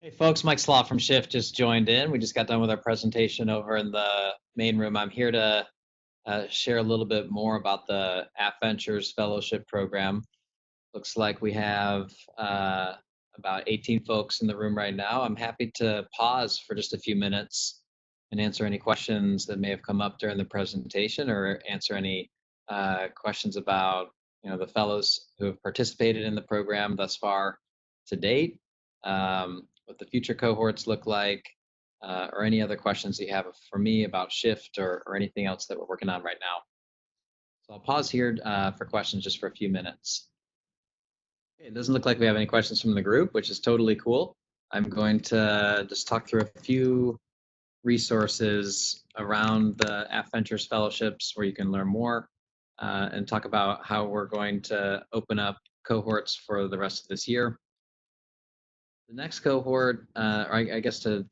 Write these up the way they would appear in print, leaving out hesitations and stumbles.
Hey folks, Mike Slagh from Shift just joined in. We just got done with our presentation over in the main room. I'm here to share a little bit more about the AFWERX Fellowship Program. Looks like we have about 18 folks in the room right now. I'm happy to pause for just a few minutes and answer any questions that may have come up during the presentation, or answer any questions about the fellows who have participated in the program thus far to date, what the future cohorts look like, or any other questions that you have for me about Shift or anything else that we're working on right now. So I'll pause here for questions just for a few minutes. It doesn't look like we have any questions from the group, which is totally cool. I'm going to just talk through a few resources around the AFWERX fellowships where you can learn more, and talk about how we're going to open up cohorts for the rest of this year. The next cohort, or I guess to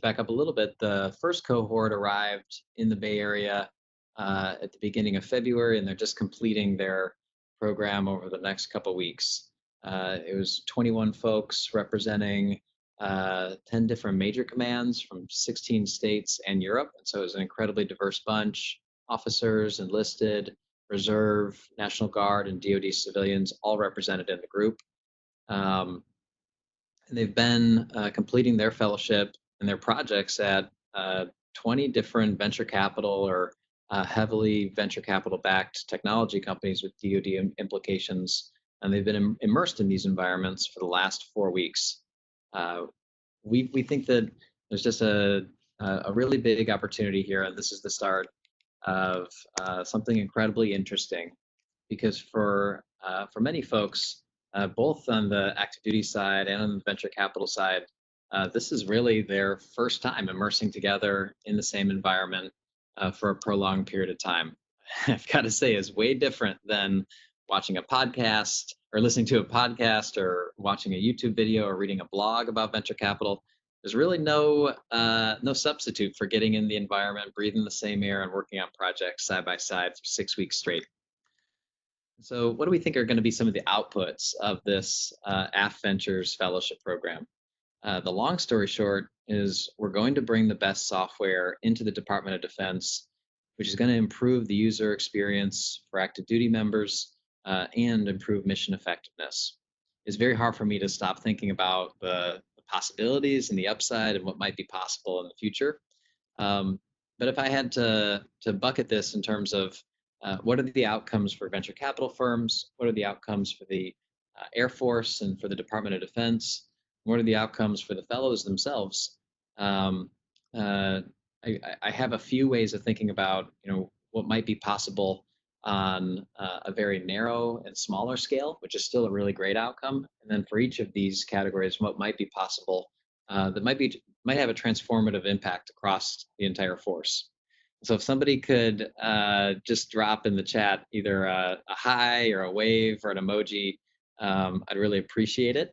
back up a little bit, the first cohort arrived in the Bay Area at the beginning of February, and they're just completing their program over the next couple weeks. It was 21 folks representing 10 different major commands from 16 states and Europe, and so it was an incredibly diverse bunch. Officers, enlisted, reserve, National Guard, and DoD civilians all represented in the group. And they've been completing their fellowship and their projects at 20 different venture capital or heavily venture capital backed technology companies with DoD implications. And they've been immersed in these environments for the last 4 weeks. We think that there's just a really big opportunity here, and this is the start of something incredibly interesting, because for many folks, both on the active duty side and on the venture capital side, this is really their first time immersing together in the same environment for a prolonged period of time. I've got to say, is way different than watching a podcast or listening to a podcast or watching a YouTube video or reading a blog about venture capital. There's really no substitute for getting in the environment, breathing the same air, and working on projects side by side for 6 weeks straight. So what do we think are going to be some of the outputs of this AFWERX Fellowship Program? The long story short is we're going to bring the best software into the Department of Defense, which is going to improve the user experience for active duty members and improve mission effectiveness. It's very hard for me to stop thinking about the possibilities and the upside and what might be possible in the future. But if I had to bucket this in terms of what are the outcomes for venture capital firms, what are the outcomes for the Air Force and for the Department of Defense, what are the outcomes for the fellows themselves, I have a few ways of thinking about what might be possible on a very narrow and smaller scale, which is still a really great outcome. And then for each of these categories, what might be possible that might have a transformative impact across the entire force. So if somebody could just drop in the chat either a hi or a wave or an emoji, I'd really appreciate it,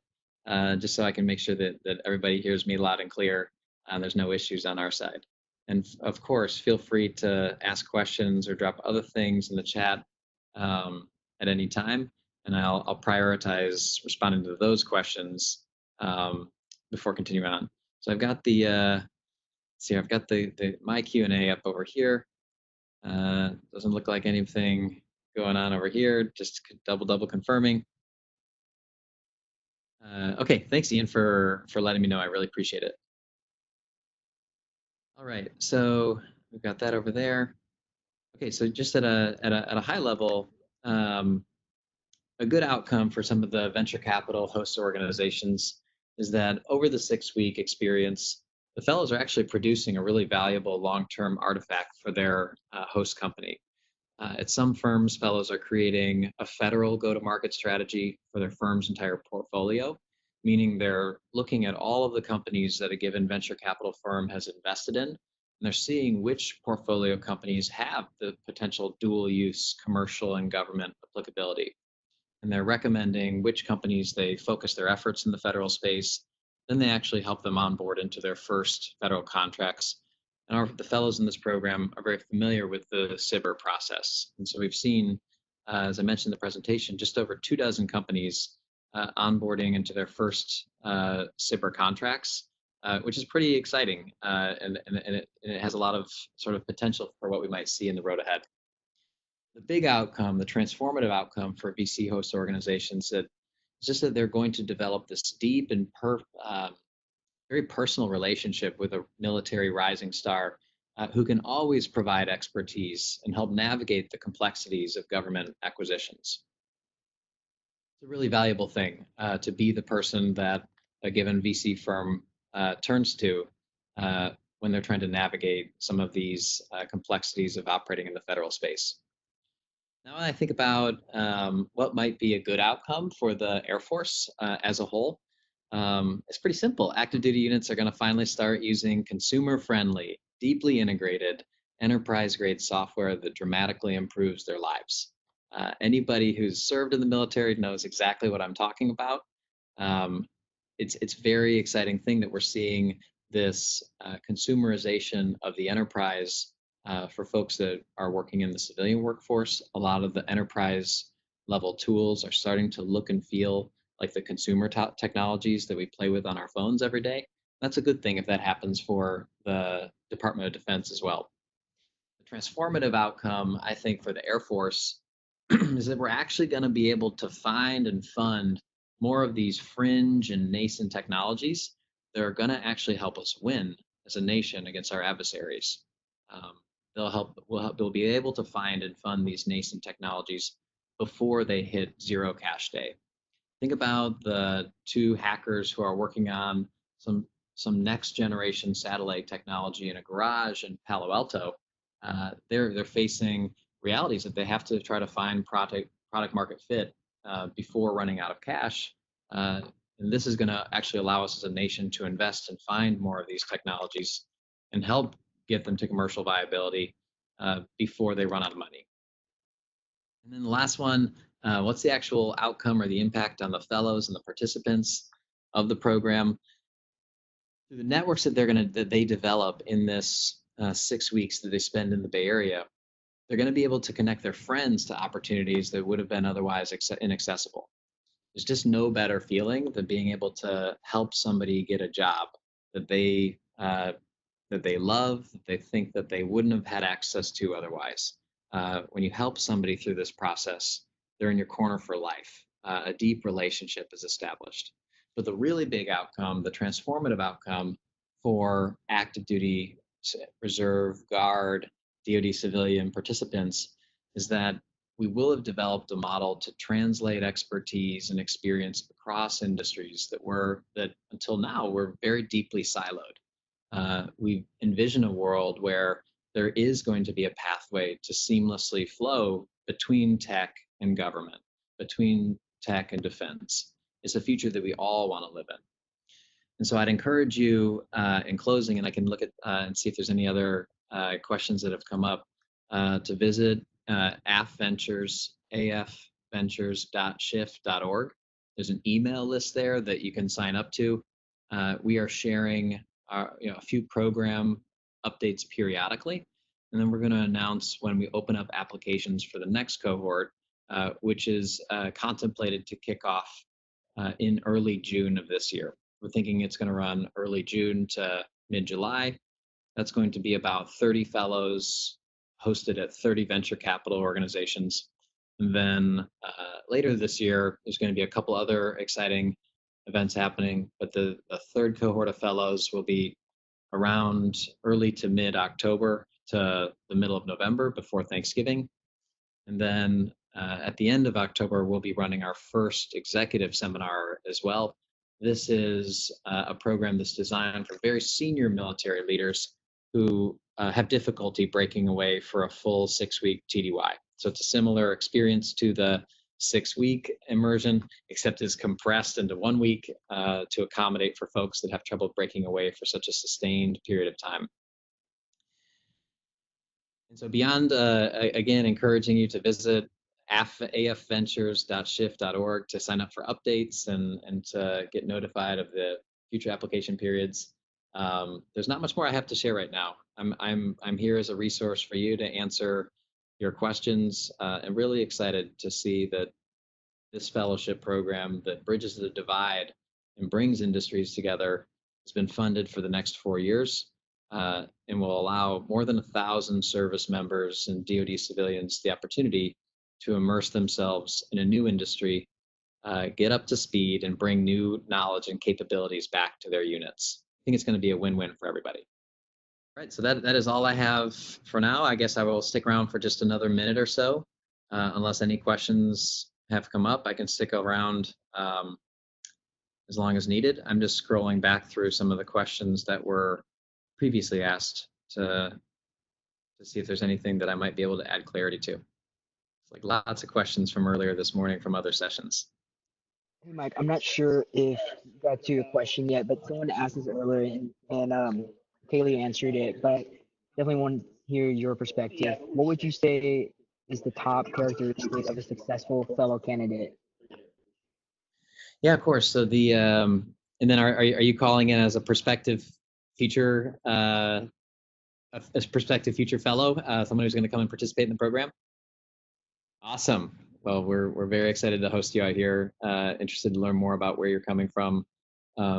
just so I can make sure that everybody hears me loud and clear and there's no issues on our side. And of course, feel free to ask questions or drop other things in the chat at any time, and I'll prioritize responding to those questions before continuing on. So I've got the I've got my Q&A up over here. Doesn't look like anything going on over here. Just double confirming. Okay, thanks, Ian, for letting me know. I really appreciate it. All right, so we've got that over there. Okay, so just at a high level, a good outcome for some of the venture capital host organizations is that over the 6-week experience, the fellows are actually producing a really valuable long-term artifact for their host company. At some firms, fellows are creating a federal go-to-market strategy for their firm's entire portfolio, meaning they're looking at all of the companies that a given venture capital firm has invested in, and they're seeing which portfolio companies have the potential dual-use commercial and government applicability. And they're recommending which companies they focus their efforts in the federal space. Then they actually help them onboard into their first federal contracts. And the fellows in this program are very familiar with the SBIR process. And so we've seen, as I mentioned in the presentation, just over 24 companies onboarding into their first SIPR contracts, which is pretty exciting, and it has a lot of sort of potential for what we might see in the road ahead. The big outcome, the transformative outcome for VC host organizations, that is just that they're going to develop this deep and very personal relationship with a military rising star who can always provide expertise and help navigate the complexities of government acquisitions. It's a really valuable thing to be the person that a given VC firm turns to when they're trying to navigate some of these complexities of operating in the federal space. Now, when I think about what might be a good outcome for the Air Force as a whole, it's pretty simple. Active duty units are going to finally start using consumer friendly, deeply integrated, enterprise grade software that dramatically improves their lives. Anybody who's served in the military knows exactly what I'm talking about. Um, it's very exciting thing that we're seeing this consumerization of the enterprise for folks that are working in the civilian workforce. A lot of the enterprise level tools are starting to look and feel like the consumer technologies that we play with on our phones every day. That's a good thing if that happens for the Department of Defense as well. The transformative outcome, I think, for the Air Force is that we're actually going to be able to find and fund more of these fringe and nascent technologies that are going to actually help us win as a nation against our adversaries. Um, they'll be able to find and fund these nascent technologies before they hit zero cash day. Think about the two hackers who are working on some next generation satellite technology in a garage in Palo Alto. They're facing realities that they have to try to find product market fit before running out of cash. And this is going to actually allow us as a nation to invest and find more of these technologies and help get them to commercial viability before they run out of money. And then the last one, what's the actual outcome or the impact on the fellows and the participants of the program? Through the networks that they develop in this 6 weeks that they spend in the Bay Area, they're going to be able to connect their friends to opportunities that would have been otherwise inaccessible. There's just no better feeling than being able to help somebody get a job that they love, that they think that they wouldn't have had access to otherwise. When you help somebody through this process, they're in your corner for life. A deep relationship is established. But the really big outcome, the transformative outcome for active duty, reserve, guard, DoD civilian participants is that we will have developed a model to translate expertise and experience across industries that until now were very deeply siloed. We envision a world where there is going to be a pathway to seamlessly flow between tech and government, between tech and defense. It's a future that we all want to live in. And so I'd encourage you in closing, and I can look at and see if there's any other questions that have come up, to visit AFVentures, afventures.shift.org. There's an email list there that you can sign up to. We are sharing a few program updates periodically, and then we're going to announce when we open up applications for the next cohort, which is contemplated to kick off in early June of this year. We're thinking it's going to run early June to mid-July. That's going to be about 30 fellows hosted at 30 venture capital organizations. And then later this year, there's going to be a couple other exciting events happening, but the third cohort of fellows will be around early to mid-October to the middle of November before Thanksgiving. And then at the end of October, we'll be running our first executive seminar as well. This is a program that's designed for very senior military leaders who have difficulty breaking away for a full 6-week TDY. So it's a similar experience to the 6-week immersion, except it's compressed into 1 week to accommodate for folks that have trouble breaking away for such a sustained period of time. And so beyond, again, encouraging you to visit afventures.shift.org to sign up for updates and to get notified of the future application periods. There's not much more I have to share right now. I'm here as a resource for you to answer your questions, and really excited to see that this fellowship program that bridges the divide and brings industries together has been funded for the next 4 years, and will allow more than 1,000 service members and DoD civilians the opportunity to immerse themselves in a new industry, get up to speed, and bring new knowledge and capabilities back to their units. I think it's going to be a win-win for everybody. All right, so that is all I have for now. I guess I will stick around for just another minute or so, unless any questions have come up. I can stick around as long as needed. I'm just scrolling back through some of the questions that were previously asked to see if there's anything that I might be able to add clarity to. It's like lots of questions from earlier this morning from other sessions. Hey, Mike, I'm not sure if you got to your question yet, but someone asked this earlier and Kaylee answered it, but definitely want to hear your perspective. What would you say is the top characteristic of a successful fellow candidate? Yeah, of course. So and then are you calling in as a prospective future prospective future fellow, someone who's going to come and participate in the program? Awesome. Well, we're very excited to host you out here. Interested to learn more about where you're coming from.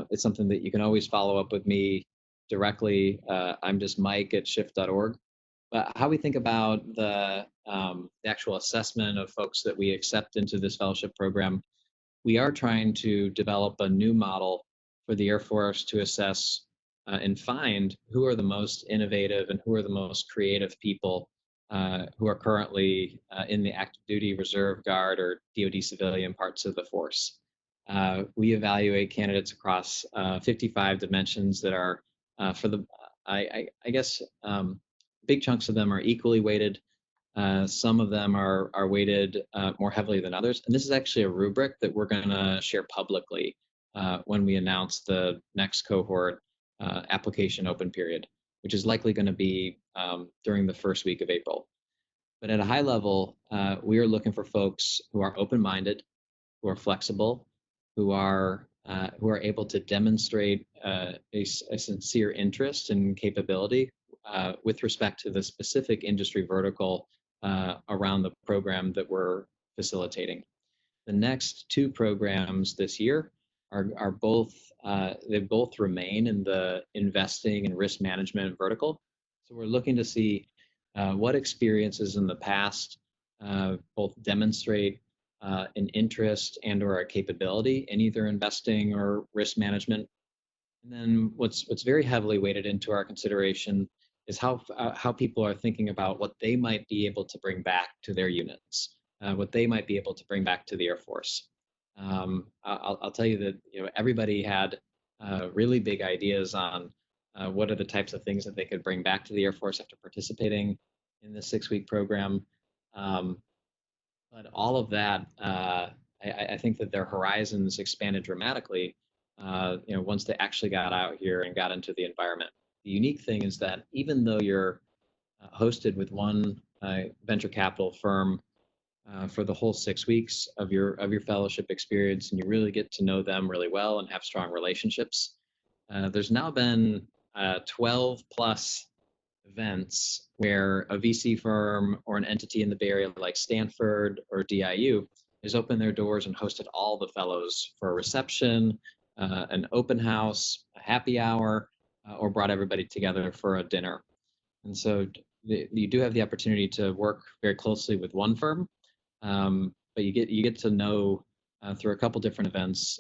It's something that you can always follow up with me directly. I'm just Mike at shift.org. But how we think about the actual assessment of folks that we accept into this fellowship program, we are trying to develop a new model for the Air Force to assess and find who are the most innovative and who are the most creative people who are currently in the active duty, reserve guard, or DoD civilian parts of the force. We evaluate candidates across 55 dimensions that are, for the, I guess, big chunks of them are equally weighted. Some of them are weighted more heavily than others. And this is actually a rubric that we're going to share publicly when we announce the next cohort application open period, which is likely going to be during the first week of April. But at a high level, we are looking for folks who are open-minded, who are flexible, who are able to demonstrate a sincere interest and capability with respect to the specific industry vertical around the program that we're facilitating. The next two programs this year are both, they both remain in the investing and risk management vertical. So we're looking to see what experiences in the past both demonstrate an interest and or a capability in either investing or risk management. And then what's very heavily weighted into our consideration is how people are thinking about what they might be able to bring back to their units, what they might be able to bring back to the Air Force. I'll tell you that everybody had really big ideas on what are the types of things that they could bring back to the Air Force after participating in this 6-week program. But all of that, I think that their horizons expanded dramatically once they actually got out here and got into the environment. The unique thing is that even though you're hosted with one venture capital firm for the whole 6 weeks of your fellowship experience, and you really get to know them really well and have strong relationships, there's now been 12 plus events where a VC firm or an entity in the Bay Area like Stanford or DIU has opened their doors and hosted all the fellows for a reception, an open house, a happy hour, or brought everybody together for a dinner. And so you do have the opportunity to work very closely with one firm, but you get to know through a couple different events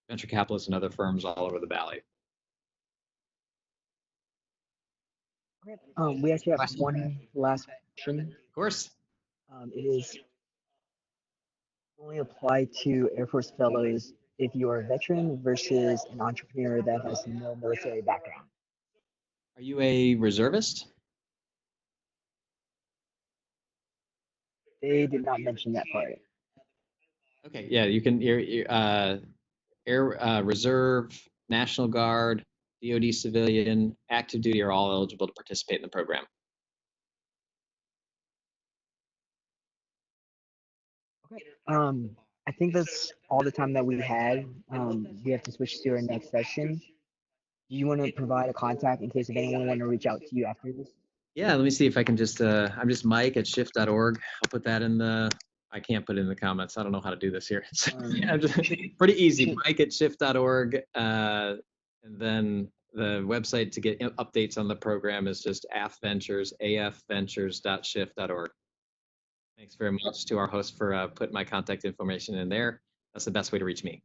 venture capitalists and other firms all over the valley. We actually have Question? one last question. Of course. It is only apply to Air Force fellows if you are a veteran versus an entrepreneur that has no military background. Are you a reservist? They did not mention that part. Okay, yeah, you can. Air Reserve, National Guard, DoD civilian, active duty are all eligible to participate in the program. Okay. I think that's all the time that we had. We have to switch to our next session. Do you want to provide a contact in case if anyone want to reach out to you after this? Yeah, let me see if I can just. I'm just Mike at shift.org. I'll put that in the I can't put it in the comments. I don't know how to do this here. Um, Yeah, should pretty easy. should Mike at shift.org. And then the website to get updates on the program is just afventures, afventures.shift.org. Thanks very much to our host for putting my contact information in there. That's the best way to reach me.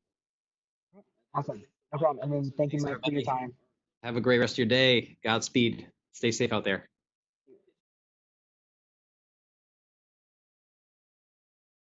awesome. No problem. And then thank you, Thanks, Mike, for your everybody. time. Have a great rest of your day. Godspeed. Stay safe out there.